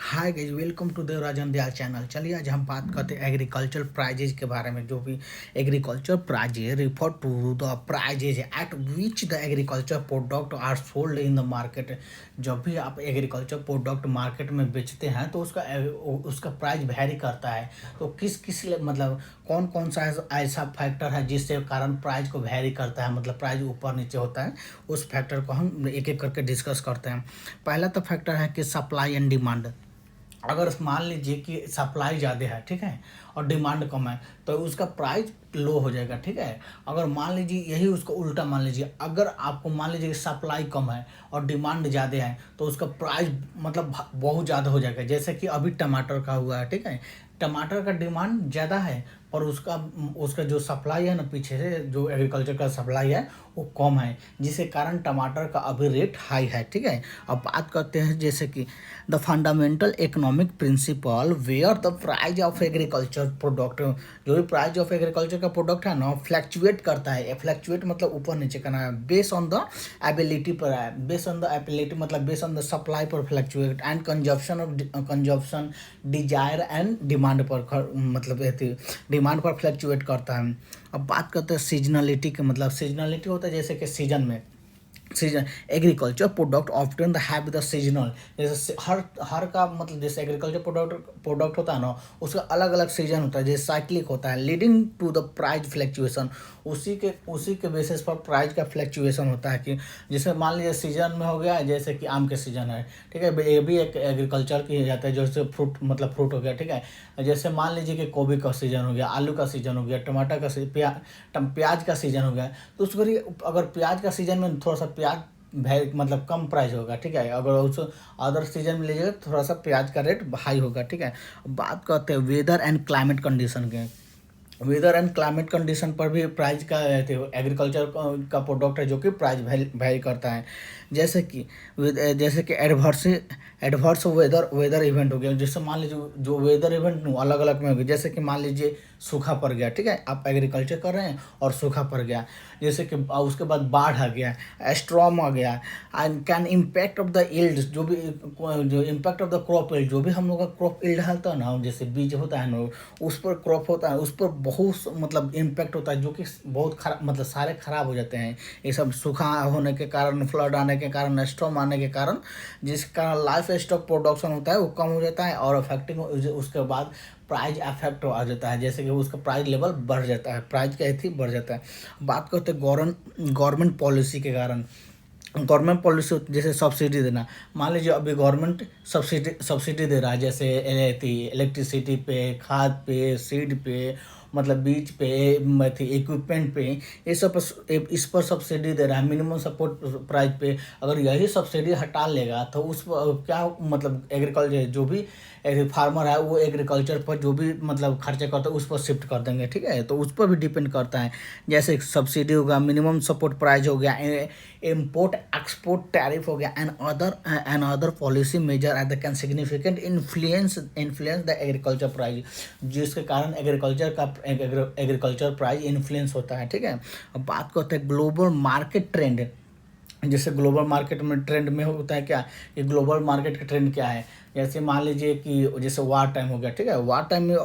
Hi guys, welcome to the Rajan Dayal channel. चलिए आज हम बात करते हैं एग्रीकल्चर प्राइजेज के बारे में। जो भी agriculture prices refer to the prices at which the agriculture product are sold in the market. जब भी आप एग्रीकल्चर प्रोडक्ट मार्केट में बेचते हैं तो उसका प्राइस वेरी करता है। तो किस मतलब कौन कौन सा ऐसा फैक्टर है जिससे कारण प्राइस को वेरी करता है, मतलब प्राइस ऊपर नीचे होता है। उस फैक्टर को हम एक एक करके डिस्कस करते हैं। पहला तो फैक्टर है कि सप्लाई एंड डिमांड। अगर मान लीजिए कि सप्लाई ज़्यादा है, ठीक है, और डिमांड कम है तो उसका प्राइस लो हो जाएगा, ठीक है। अगर मान लीजिए यही उसको उल्टा मान लीजिए, अगर आपको मान लीजिए कि सप्लाई कम है और डिमांड ज़्यादा है तो उसका प्राइस मतलब बहुत ज़्यादा हो जाएगा। जैसे कि अभी टमाटर का हुआ है, ठीक है। टमाटर का डिमांड ज़्यादा है पर उसका उसका जो सप्लाई है ना, पीछे से जो एग्रीकल्चर का सप्लाई है वो कम है, जिसके कारण टमाटर का अभी रेट हाई है, ठीक है। अब बात करते हैं जैसे कि the fundamental economic principle where the price of agriculture product. जो भी प्राइस ऑफ एग्रीकल्चर का प्रोडक्ट है ना, फ्लैक्चुएट करता है। फ्लैक्चुएट मतलब ऊपर नीचे करना है, बेस ऑन द एबिलिटी पर है। बेस ऑन द एबिलिटी मतलब बेस ऑन द सप्लाई पर fluctuate and consumption desire and demand पर मतलब डिमांड पर फ्लैक्चुएट करता है। अब बात करते हैं सीजनलिटी के, मतलब सीजनलिटी होता है जैसे कि सीजन में season agriculture product often the have the seasonal. जैसे हर का मतलब जैसे एग्रीकल्चर प्रोडक्ट होता है ना, उसका अलग अलग सीजन होता है, जैसे साइक्लिक होता है, leading to the price fluctuation. उसी के बेसिस पर प्राइस का फ्लैक्चुएशन होता है। कि जैसे मान लीजिए सीजन में हो गया, जैसे कि आम के सीजन है, ठीक है, ये भी एक एग्रीकल्चर की जाता है। जैसे फ्रूट मतलब फ्रूट हो गया, ठीक है। जैसे मान लीजिए कि गोभी का सीजन हो गया, आलू का सीजन हो गया, टमाटर का प्याज का सीजन हो गया। तो उसको अगर प्याज का सीजन में थोड़ा सा प्याज मतलब कम प्राइस होगा, ठीक है। अगर उस अदर सीजन में लीजिएगा तो थोड़ा सा प्याज का रेट हाई होगा, ठीक है। बात करते हैं वेदर एंड क्लाइमेट कंडीशन के। वेदर एंड क्लाइमेट कंडीशन पर भी प्राइस का एग्रीकल्चर का प्रोडक्ट है जो कि प्राइस वेरी करता है। जैसे कि एडवर्स वेदर इवेंट हो गया। जैसे मान लीजिए जो वेदर इवेंट अलग अलग में हो गया, जैसे कि मान लीजिए सूखा पड़ गया, ठीक है, आप एग्रीकल्चर कर रहे हैं और सूखा पड़ गया। जैसे कि उसके बाद बाढ़ आ गया, स्ट्रॉम आ गया, and can impact of the yield, जो impact of the crop yield, जो भी हम लोग का क्रॉप यील्ड होता है ना, जैसे बीज होता है ना, उस पर क्रॉप होता है, उस पर बहुत मतलब इम्पैक्ट होता है, जो कि बहुत खराब मतलब सारे खराब हो जाते हैं। ये सब सूखा होने के कारण, फ्लड आने के कारण, स्टॉर्म आने के कारण, जिस कारण लाइफ स्टॉक प्रोडक्शन होता है वो कम हो जाता है और अफेक्टिंग उसके बाद प्राइस अफेक्ट आ जाता है। जैसे कि उसका प्राइस लेवल बढ़ जाता है, प्राइस का थी बढ़ जाता है। बात करते हैं गवर्नमेंट पॉलिसी के कारण। गवर्नमेंट पॉलिसी जैसे सब्सिडी देना। मान लीजिए अभी गवर्नमेंट सब्सिडी दे रहा है, जैसे इलेक्ट्रिसिटी पे, खाद पे, सीड पे, मतलब बीज पे, इक्विपमेंट पे, ये सब इस पर सब्सिडी दे रहा है मिनिमम सपोर्ट प्राइस पे। अगर यही सब्सिडी हटा लेगा तो उस पर क्या मतलब एग्रीकल्चर जो भी फार्मर है वो एग्रीकल्चर पर जो भी मतलब खर्चे करता है उस पर शिफ्ट कर देंगे, ठीक है। तो उस पर भी डिपेंड करता है। जैसे सब्सिडी होगा, मिनिमम सपोर्ट प्राइस हो गया, इम्पोर्ट एक्सपोर्ट टैरिफ हो गया, and other policy measure at the can significant influence the agriculture price, जिसके कारण एग्रीकल्चर प्राइस इन्फ्लुएंस होता है, ठीक है। अब बात करते हैं ग्लोबल मार्केट ट्रेंड। जैसे ग्लोबल मार्केट में ट्रेंड में होता है क्या, कि ग्लोबल मार्केट का ट्रेंड क्या है। जैसे मान लीजिए कि जैसे वार टाइम हो गया, ठीक है, वार टाइम में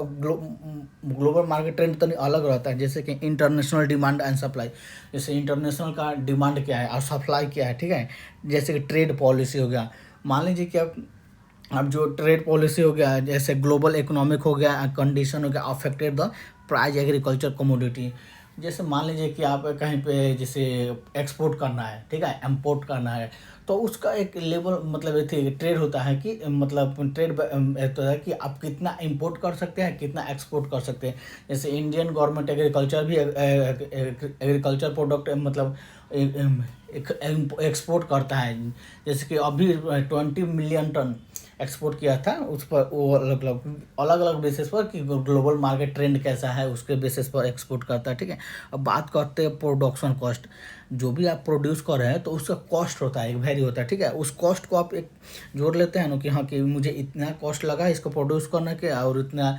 ग्लोबल मार्केट ट्रेंड तो नहीं अलग रहता है। जैसे कि इंटरनेशनल डिमांड एंड सप्लाई, जैसे इंटरनेशनल का डिमांड क्या है और सप्लाई क्या है, ठीक है। जैसे कि ट्रेड पॉलिसी हो गया। मान लीजिए कि अब जो ट्रेड पॉलिसी हो गया, जैसे ग्लोबल इकोनॉमिक हो गया, कंडीशन हो गया affected the price agriculture commodity. जैसे मान लीजिए कि आप कहीं पे जैसे एक्सपोर्ट करना है, ठीक है, इंपोर्ट करना है, तो उसका एक लेवल मतलब ये ट्रेड होता है कि मतलब ट्रेड होता है कि आप कितना इंपोर्ट कर सकते हैं, कितना एक्सपोर्ट कर सकते हैं। जैसे इंडियन गवर्नमेंट एग्रीकल्चर भी एग्रीकल्चर प्रोडक्ट मतलब एक्सपोर्ट करता है। जैसे कि अभी 20 मिलियन टन एक्सपोर्ट किया था। उस पर वो अलग अलग बेसिस पर कि ग्लोबल मार्केट ट्रेंड कैसा है उसके बेसिस पर एक्सपोर्ट करता है, ठीक है। अब बात करते हैं प्रोडक्शन कॉस्ट। जो भी आप प्रोड्यूस कर रहे हैं तो उसका कॉस्ट होता है, एक वैल्यू होता है, ठीक है। उस कॉस्ट को आप एक जोड़ लेते हैं ना कि हाँ कि मुझे इतना कॉस्ट लगा इसको प्रोड्यूस करने के, और इतना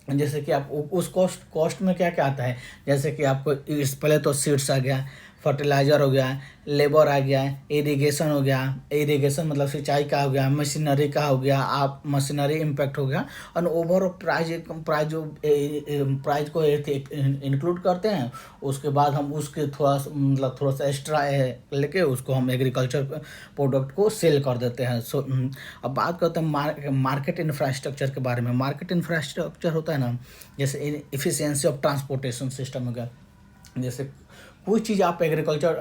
जैसे कि आप उस कॉस्ट में क्या क्या आता है। जैसे कि आपको पहले तो सीड्स आ गया, फर्टिलाइज़र हो गया, लेबर आ गया, इरिगेशन हो गया, इरिगेशन मतलब सिंचाई का हो गया, मशीनरी का हो गया, आप मशीनरी इम्पैक्ट हो गया, और ओवरऑल प्राइज जो प्राइज को इंक्लूड करते हैं। उसके बाद हम उसके थोड़ा सा एक्स्ट्रा लेके उसको हम एग्रीकल्चर प्रोडक्ट को सेल कर देते हैं। अब बात करते हैं मार्केट इंफ्रास्ट्रक्चर के बारे में। मार्केट इंफ्रास्ट्रक्चर होता है ना, जैसे इफिशियंसी ऑफ ट्रांसपोर्टेशन सिस्टम हो गया। जैसे कोई चीज़ आप एग्रीकल्चर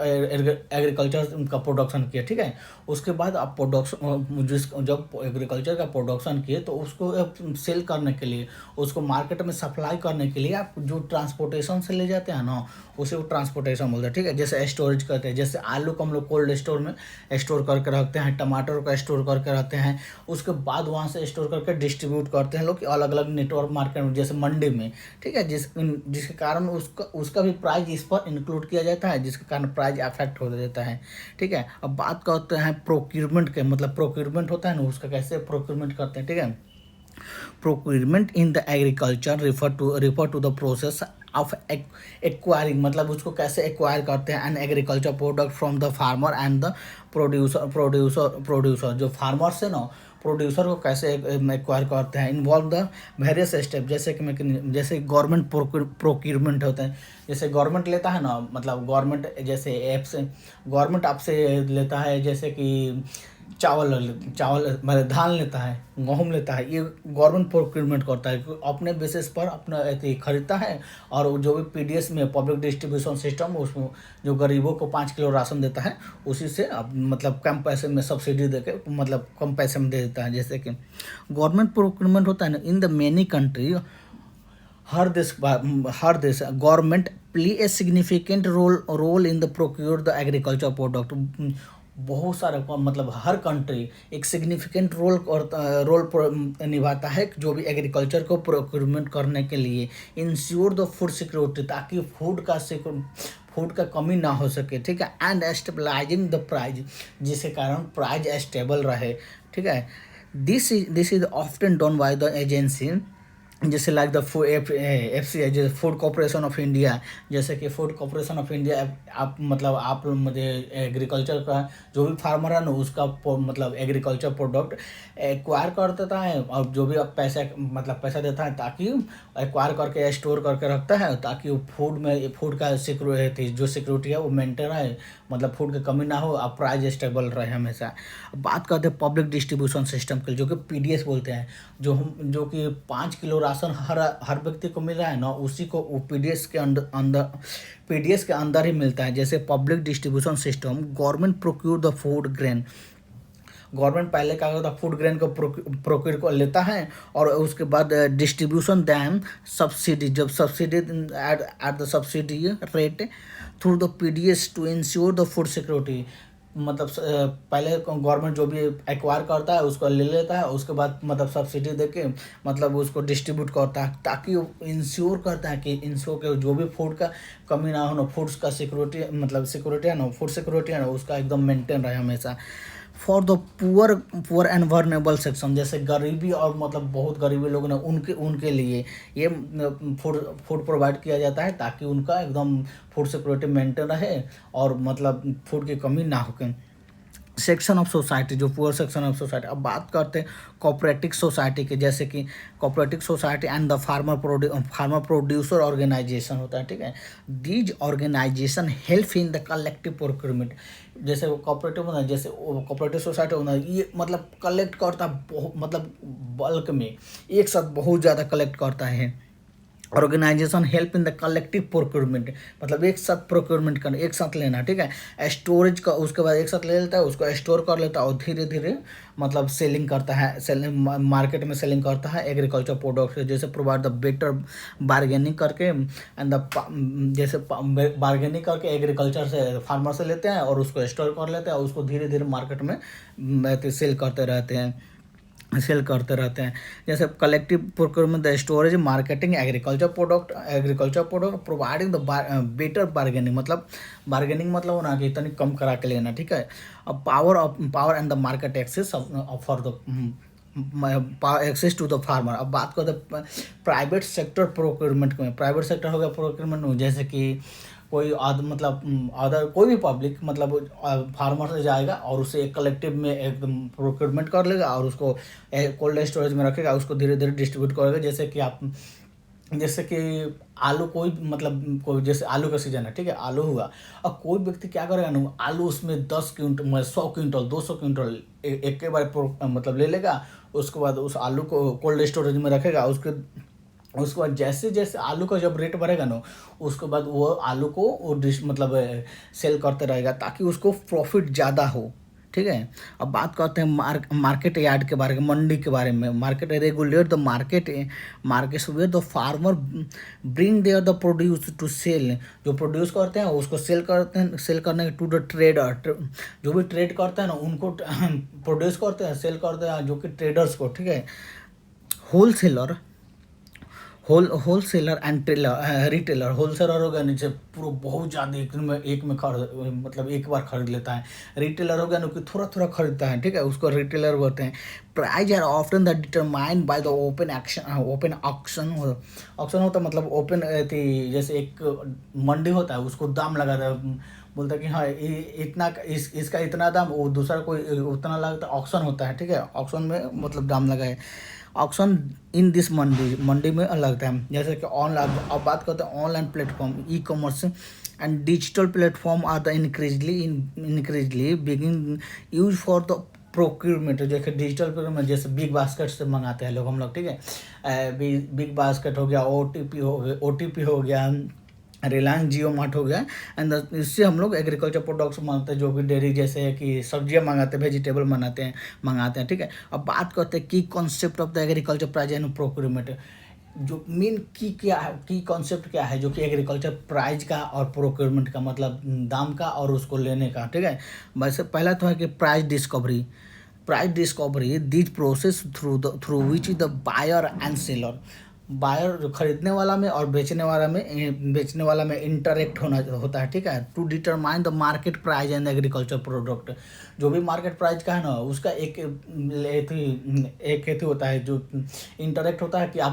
का प्रोडक्शन किए, ठीक है, उसके बाद आप प्रोडक्शन जब एग्रीकल्चर का प्रोडक्शन किए तो उसको सेल करने के लिए, उसको मार्केट में सप्लाई करने के लिए आप जो ट्रांसपोर्टेशन से ले जाते हैं ना, उसे वो ट्रांसपोर्टेशन बोलते हैं, ठीक है। जैसे स्टोरेज करते हैं, जैसे आलू को हम लोग कोल्ड स्टोर में स्टोर करके रखते हैं, टमाटर का स्टोर करके रखते हैं, उसके बाद वहाँ से स्टोर करके डिस्ट्रीब्यूट करते हैं लोग अलग अलग नेटवर्क मार्केट में, जैसे मंडी में, ठीक है, जिसके कारण उसका भी प्राइस इस पर इंक्लूड किया जाता है, जिसके कारण प्राइस अफेक्ट हो जाता है, ठीक है। अब बात करते हैं प्रोक्यूरमेंट के, मतलब प्रोक्यूरमेंट होता है ना, उसका कैसे प्रोक्यूरमेंट करते हैं, ठीक है। Procurement in the agriculture refer to the process of acquiring, मतलब उसको कैसे एक्वायर करते हैं, an agriculture product from the farmer and the producer जो फार्मर से ना प्रोड्यूसर को कैसे एक्वायर करते हैं। इन्वॉल्व द वेरियस स्टेप, जैसे गवर्नमेंट प्रोक्यूरमेंट होते हैं। जैसे गवर्नमेंट लेता है ना, मतलब गवर्नमेंट जैसे ऐप से गवर्नमेंट आपसे लेता है, जैसे कि चावल मतलब धान लेता है, गेहूँ लेता है, ये गवर्नमेंट प्रोक्यूरमेंट करता है, अपने बेसिस पर अपना खरीदता है, और जो भी पीडीएस में पब्लिक डिस्ट्रीब्यूशन सिस्टम, उसमें जो गरीबों को 5 किलो राशन देता है, उसी से अब मतलब कम पैसे में सब्सिडी देके मतलब कम पैसे में दे देता है। जैसे कि गवर्नमेंट प्रोक्यूरमेंट होता है ना, इन द मेनी कंट्री, हर देश government play a significant role in the procure the agriculture product. बहुत सारे मतलब हर कंट्री एक सिग्निफिकेंट रोल निभाता है जो भी एग्रीकल्चर को प्रोक्योरमेंट करने के लिए। इंश्योर द फूड सिक्योरिटी, ताकि फूड का कमी ना हो सके, ठीक है। एंड स्टेबलाइजिंग द प्राइस, जिसके कारण प्राइस स्टेबल रहे, ठीक है। This is often done by the agency, जैसे लाइक द FCI, जैसे फूड कॉर्पोरेशन ऑफ इंडिया। जैसे कि फूड कॉर्पोरेशन ऑफ इंडिया, आप मुझे एग्रीकल्चर का जो भी फार्मर है ना, उसका मतलब एग्रीकल्चर प्रोडक्ट एक्वायर कर देता है, और जो भी आप पैसा देता है, ताकि एक्वायर करके स्टोर करके रखता है, ताकि फूड का सिक्योरिटी है वो मेंटेन रहे, मतलब फूड की कमी ना हो, और प्राइस स्टेबल रहे हमेशा। बात करते हैं पब्लिक डिस्ट्रीब्यूशन सिस्टम के, जो कि PDS बोलते हैं, जो कि 5 किलो राशन हर व्यक्ति को मिल रहा है ना, उसी को PDS के अंदर ही मिलता है। जैसे public distribution system, government procure the food grain. Government पहले क्या करता है, फूड ग्रेन को प्रोक्यूर को लेता है, और उसके बाद डिस्ट्रीब्यूशन दैन सब्सिडी, जब subsidy at the subsidy rate through the PDS to ensure the food security. मतलब पहले गवर्नमेंट जो भी एक्वायर करता है उसको ले लेता है, उसके बाद मतलब सब्सिडी देके मतलब उसको डिस्ट्रीब्यूट करता है, ताकि इंश्योर करता है कि जो भी फूड का कमी ना हो ना, फूड्स का सिक्योरिटी है ना, फूड सिक्योरिटी है ना, उसका एकदम मेंटेन रहे हमेशा। For the poor and vulnerable section, जैसे गरीबी और मतलब बहुत गरीबी लोग ना, उनके लिए ये फूड प्रोवाइड किया जाता है, ताकि उनका एकदम फूड सिक्योरिटी मेंटेन रहे, और मतलब फूड की कमी ना हो। सेक्शन ऑफ सोसाइटी, जो पुअर सेक्शन ऑफ सोसाइटी। अब बात करते हैं कोऑपरेटिव सोसाइटी के, जैसे कि cooperative society and the farmer producer organisation होता है, ठीक है। These organisation help in the collective procurement. जैसे वो कोऑपरेटिव होना है, जैसे वो कोऑपरेटिव सोसाइटी होना है, ये मतलब कलेक्ट करता है मतलब बल्क में, एक साथ बहुत ज़्यादा कलेक्ट करता है। Organisation help in the collective procurement, मतलब एक साथ प्रोक्योरमेंट करना, एक साथ लेना, ठीक है। स्टोरेज का उसके बाद एक साथ ले लेता है, उसको स्टोर कर लेता है, और धीरे धीरे मतलब सेलिंग करता है, मार्केट में सेलिंग करता है एग्रीकल्चर प्रोडक्ट, जैसे प्रोवाइड द बेटर बार्गेनिंग करके एंड जैसे बार्गेनिंग करके एग्रीकल्चर से फार्मर से लेते हैं, और उसको स्टोर कर लेते हैं, और उसको धीरे धीरे मार्केट में सेल करते रहते हैं। जैसे collective procurement, the storage, marketing, agriculture product providing the better bargaining, मतलब बार्गेनिंग मतलब होना कि इतनी कम करा के लेना, ठीक है। अब power and the market access for the access to the farmer. अब बात करते हैं प्राइवेट सेक्टर प्रोक्योरमेंट में। प्राइवेट सेक्टर हो गया प्रोक्योरमेंट में, जैसे कि कोई मतलब अदर कोई भी पब्लिक मतलब फार्मर से जाएगा और उसे एक कलेक्टिव में एकदम प्रोक्योरमेंट कर लेगा और उसको कोल्ड स्टोरेज में रखेगा, उसको धीरे धीरे डिस्ट्रीब्यूट करेगा। जैसे कि आलू कोई मतलब कोई जैसे आलू का सीजन है, ठीक है, आलू हुआ, और कोई व्यक्ति क्या करेगा ना, आलू उसमें 10 क्विंटल 100 क्विंटल 200 क्विंटल एक के बार मतलब ले लेगा। उसके बाद उस आलू को कोल्ड स्टोरेज में रखेगा। उसके बाद जैसे जैसे आलू का जब रेट बढ़ेगा ना, उसके बाद वो आलू को वो मतलब सेल करते रहेगा ताकि उसको प्रॉफिट ज़्यादा हो, ठीक है। अब बात करते हैं मार्केट यार्ड के बारे में, मंडी के बारे में। Market regulate the market where the farmer bring their the produce to sell. जो प्रोड्यूस करते हैं उसको सेल करने टू द ट्रेडर। जो भी ट्रेड करते हैं ना उनको प्रोड्यूस करते हैं, सेल करते हैं जो कि ट्रेडर्स को, ठीक है। Wholesaler wholesaler and retailer. Wholesaler हो गया नीचे पूरा बहुत ज़्यादा एक में खरीद मतलब एक बार खरीद लेता है। रिटेलर हो गया ना कि थोड़ा थोड़ा खरीदता है, ठीक है, उसको रिटेलर बोलते हैं। Price are often the determined by the open auction होता है मतलब ओपन थी, जैसे एक मंडी होता है उसको दाम लगाता है, बोलता है कि हाँ इतना इसका इतना दाम, वो दूसरा कोई उतना लगता है। ऑक्शन होता है, ठीक है, ऑक्शन में मतलब दाम लगाए। ऑक्शन इन दिस मंडी में लगता है। जैसे कि ऑनलाइन, अब बात करते हैं online platform, e commerce and digital platform are the increasingly begin use for the procurement. जैसे डिजिटल प्रोक्यूरमेंट, जैसे बिग बास्केट से मंगाते हैं लोग हम लोग, ठीक है। बिग बास्केट हो गया, OTP हो गया, रिलायंस जियो मार्ट हो गया। एंड इससे हम लोग एग्रीकल्चर प्रोडक्ट्स मंगाते हैं, जो कि डेयरी जैसे कि सब्जियां मंगाते हैं, वेजिटेबल मंगाते हैं, ठीक है। अब बात करते हैं की concept of the agriculture price and procurement. जो मेन की कॉन्सेप्ट क्या है, जो कि एग्रीकल्चर प्राइस का और प्रोक्योरमेंट का मतलब दाम का और उसको लेने का, ठीक है। वैसे पहला तो है कि price discovery this process through which the buyer and seller. Buyer जो खरीदने वाला में और बेचने वाला में इंटरेक्ट होता है, ठीक है, to determine the market price and agriculture product. जो भी मार्केट प्राइस का है ना, उसका एक होता है जो इंटरेक्ट होता है कि आप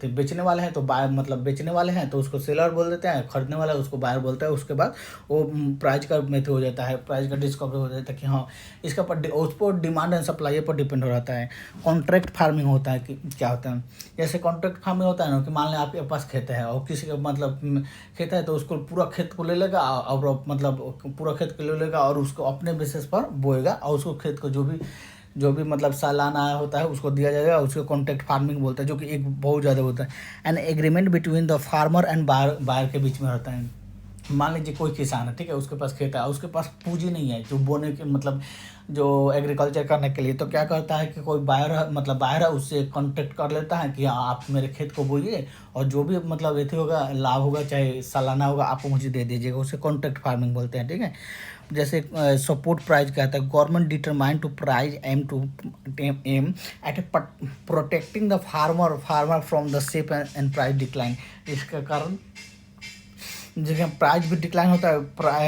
बेचने वाले हैं तो बायर मतलब बेचने वाले हैं तो उसको सेलर बोल देते हैं, खरीदने वाला उसको बायर बोलता है। उसके बाद वो प्राइस का मेथड हो जाता है, प्राइस का डिस्कवरी हो जाता है कि हाँ इसका उस पर डिमांड एंड सप्लाई पर डिपेंड हो रहता है। कॉन्ट्रैक्ट फार्मिंग होता है कि क्या होता है, जैसे कॉन्ट्रैक्ट फार्मिंग होता है ना कि मान लें आपके पास खेत है और किसी का मतलब खेत है तो उसको पूरा खेत को ले लेगा और मतलब पूरा खेत को ले लेगा और उसको अपने बेसिस पर बोएगा और उसको खेत को जो भी मतलब सालाना होता है उसको दिया जाएगा। उसको कॉन्ट्रैक्ट फार्मिंग बोलता है, जो कि एक बहुत ज़्यादा होता है। And agreement between the farmer and buyer के बीच में रहता है। मान लीजिए कोई किसान है, ठीक है, उसके पास खेत है, उसके पास पूंजी नहीं है जो बोने के मतलब जो एग्रीकल्चर करने के लिए, तो क्या करता है कि कोई बायर है उससे कॉन्टेक्ट कर लेता है कि आप मेरे खेत को बोइए और जो भी मतलब एथी होगा लाभ होगा चाहे सालाना होगा आप मुझे दे दीजिएगा। उसे कॉन्ट्रैक्ट फार्मिंग बोलते हैं, ठीक है। जैसे सपोर्ट प्राइस कहता है government determine to price aim at protecting the farmer from the sharp and price decline. इसके कारण जैसे प्राइस भी डिक्लाइन होता है,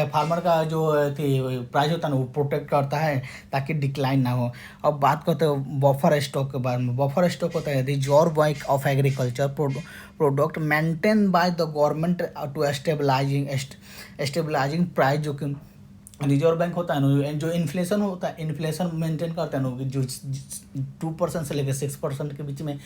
फार्मर का जो प्राइस होता है ना वो प्रोटेक्ट करता है ताकि डिक्लाइन ना हो। अब बात करते हैं बफर स्टॉक के बारे में। बफर स्टॉक होता है reserve bank of agriculture product maintain by the government to stabilising price. जो कि रिजर्व बैंक होता है ना, जो इन्फ्लेशन होता है, इन्फ्लेशन मेंटेन करता है ना, जो 2% से लेकर 6% के बीच में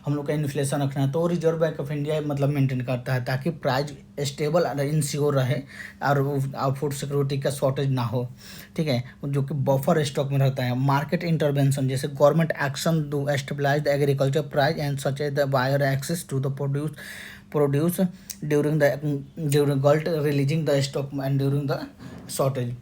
हम लोग का इन्फ्लेशन रखना है तो रिजर्व बैंक ऑफ इंडिया मतलब मेंटेन करता है ताकि प्राइस स्टेबल और इंश्योर रहे और फूड सिक्योरिटी का शॉर्टेज ना हो, ठीक है, जो कि बफर स्टॉक में रहता है। मार्केट इंटरवेंशन जैसे government action to stabilise the agriculture price and such as the buyer access to the produce during glut releasing the stock and during the shortage.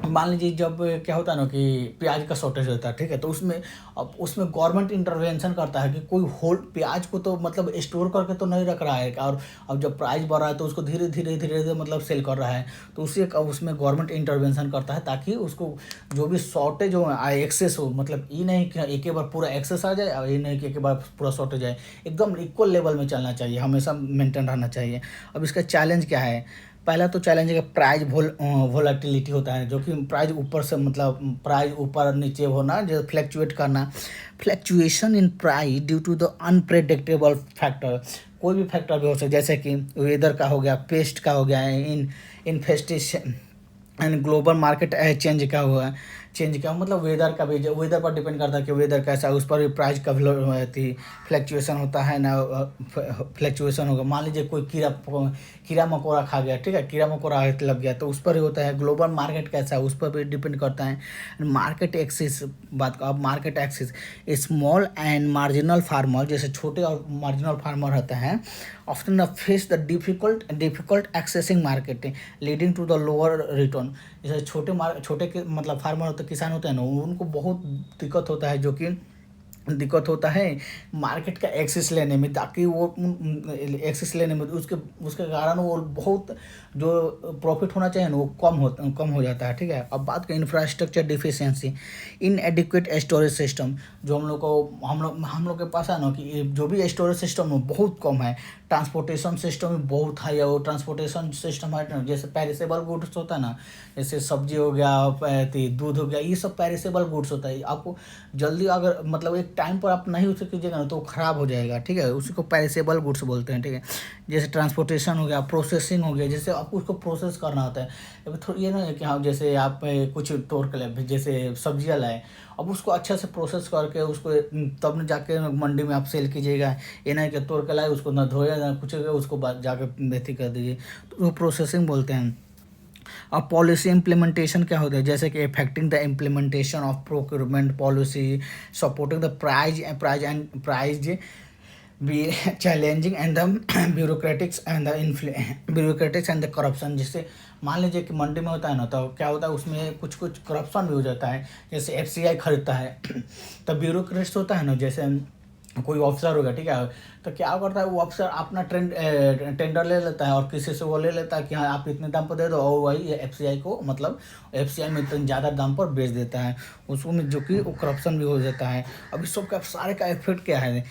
मान लीजिए जब क्या होता है ना कि प्याज का शॉर्टेज होता है, ठीक है, तो उसमें गवर्नमेंट इंटरवेंशन करता है कि कोई होल्ड प्याज को तो मतलब स्टोर करके तो नहीं रख रहा है और अब जब प्राइस बढ़ रहा है तो उसको धीरे धीरे मतलब सेल कर रहा है, तो उसमें गवर्नमेंट इंटरवेंशन करता है ताकि उसको जो भी शॉर्टेज हो एक्सेस हो, मतलब ये नहीं कि एक बार पूरा एक्सेस आ जाए और ये नहीं कि एक बार पूरा शॉर्टेज आए, एकदम इक्वल लेवल में चलना चाहिए, हमेशा मेंटेन रहना चाहिए। अब इसका चैलेंज क्या है? पहला तो चैलेंज है कि प्राइस वोलेटिलिटी होता है, जो कि प्राइस ऊपर से मतलब प्राइस ऊपर नीचे होना, जो फ्लैक्चुएट करना, fluctuation in price due to the unpredictable factor. कोई भी फैक्टर भी हो सकता है, जैसे कि वेदर का हो गया, पेस्ट का हो गया, infestation and global market change क्या हुआ, चेंज क्या मतलब वेदर का भी, वेदर पर डिपेंड करता है कि वेदर कैसा है, उस पर भी प्राइस का फ्लैक्चुएशन होता है ना, फ्लैक्चुएशन होगा। मान लीजिए कोई कीड़ा मकोड़ा खा गया, ठीक है, कीड़ा मकोड़ा लग गया तो उस पर ही होता है। ग्लोबल मार्केट कैसा है उस पर भी डिपेंड करता है। मार्केट एक्सिस बात का, अब market axis small and marginal farmer, जैसे छोटे और मार्जिनल फार्मर रहते हैं, often face the difficult accessing market leading to the lower return। जैसे छोटे के मतलब फार्मर होते, किसान होते हैं ना, उनको बहुत दिक्कत होता है मार्केट का एक्सेस लेने में, ताकि वो एक्सेस लेने में उसके उसके कारण वो बहुत जो प्रॉफिट होना चाहिए ना वो कम हो जाता है, ठीक है। अब बात करें इंफ्रास्ट्रक्चर डिफिशियंसी, इनएडिक्वेट स्टोरेज सिस्टम, जो हम लोग के पास है ना कि जो भी स्टोरेज सिस्टम है बहुत कम है। ट्रांसपोर्टेशन सिस्टम भी बहुत हाई है, वो ट्रांसपोर्टेशन सिस्टम है ना, जैसे पेरिसेबल गुड्स होता है ना, जैसे सब्जी हो गया, दूध हो गया, ये सब पेरिसेबल गुड्स होता है। आपको जल्दी अगर मतलब एक टाइम पर आप नहीं यूज़ कीजिएगा ना तो ख़राब हो जाएगा, ठीक है, उसी को पेरिसेबल गुड्स बोलते हैं, ठीक है। जैसे ट्रांसपोर्टेशन हो गया, प्रोसेसिंग हो गया, जैसे आपको उसको प्रोसेस करना होता है। अभी थोड़ा ये ना है कि हाँ, जैसे आप कुछ तोड़ के लाए, जैसे सब्जियाँ लाए, अब उसको अच्छा से प्रोसेस करके उसको तब न जाके मंडी में आप सेल कीजिएगा। ये नहीं कि तोड़ के लाए उसको ना धोया ना कुछ, उसको बाद जाके बेथी कर दीजिए, तो वो प्रोसेसिंग बोलते हैं। अब पॉलिसी इम्प्लीमेंटेशन क्या होता है, जैसे कि affecting the implementation of procurement policy, supporting the price be challenging and the bureaucratics and the corruption। जिससे मान लीजिए कि मंडी में होता है ना, तो क्या होता है उसमें कुछ करप्शन भी हो जाता है। जैसे एफसीआई खरीदता है तो ब्यूरोक्रेट्स होता है ना, जैसे कोई ऑफिसर होगा, ठीक है, तो क्या करता है वो अफसर अपना टेंडर ले लेता है और किसी से वो ले लेता है कि हाँ आप इतने दाम पर दे दो, और वही एफसीआई को मतलब एफसीआई में इतने ज़्यादा दाम पर बेच देता है उसको में, जो कि वो करप्शन भी हो जाता है। अब इस सब का सारे का इफेक्ट क्या है,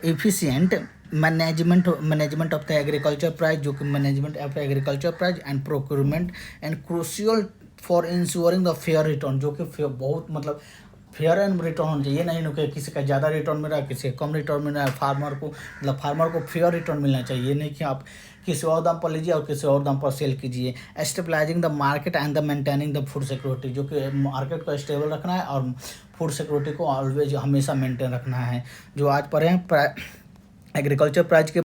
efficient management of the agriculture price, जो कि management of agriculture price and procurement and crucial for ensuring the fair return, जो कि बहुत मतलब फेयर एंड रिटर्न होना चाहिए। नहीं कि किसी का ज़्यादा रिटर्न मिल रहा है, किसी का कम रिटर्न मिल रहा है। फार्मर को फेयर रिटर्न मिलना चाहिए, ये नहीं कि आप किसी और दाम पर लीजिए और किसी और दाम पर सेल कीजिए। Stabilising the market and the maintaining the food security, जो कि मार्केट को स्टेबल रखना है और फूड सिक्योरिटी को ऑलवेज हमेशा मेंटेन रखना है। जो आज पर है एग्रीकल्चर प्राइस के